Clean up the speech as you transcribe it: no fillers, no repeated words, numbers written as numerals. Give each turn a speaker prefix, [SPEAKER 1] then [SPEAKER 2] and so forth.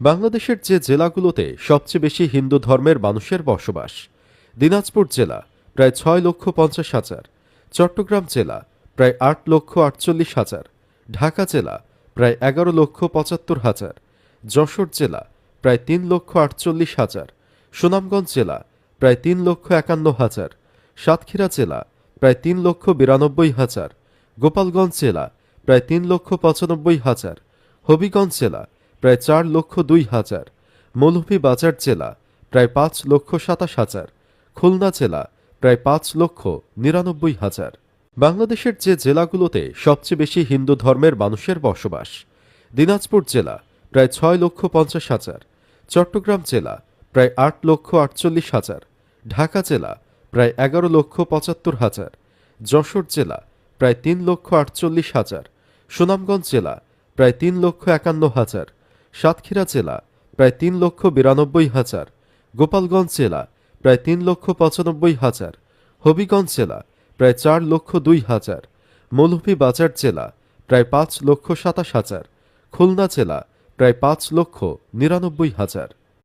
[SPEAKER 1] বাংলাদেশের যে জেলাগুলোতে সবচেয়ে বেশি হিন্দু ধর্মের মানুষের বসবাস। দিনাজপুর জেলা প্রায় 6,50,000, চট্টগ্রাম জেলা প্রায় 8,48,000, ঢাকা জেলা প্রায় 11,75,000, যশোর জেলা প্রায় 3,48,000, সুনামগঞ্জ জেলা প্রায় 3,51,000, সাতক্ষীরা জেলা প্রায় 3,92,000, গোপালগঞ্জ জেলা প্রায় 3,95,000, হবিগঞ্জ জেলা প্রায় 4,02,000, মৌলভীবাজার জেলা প্রায় 5,27,000, খুলনা জেলা প্রায় 5,99,000। বাংলাদেশের যে জেলাগুলোতে সবচেয়ে বেশি হিন্দু ধর্মের মানুষের বসবাস। দিনাজপুর জেলা প্রায় 6,50,000, চট্টগ্রাম জেলা প্রায় 8,48,000, ঢাকা জেলা প্রায় 11,75,000, যশোর জেলা প্রায় 3,48,000, সুনামগঞ্জ জেলা প্রায় 3,51,000, সাতক্ষীরা জেলা প্রায় 3,92,000, গোপালগঞ্জ জেলা প্রায় 3,95,000, হবিগঞ্জ জেলা প্রায় 4,02,000, মৌলভীবাজার জেলা প্রায় 5,27,000, খুলনা জেলা প্রায় 5,99,000।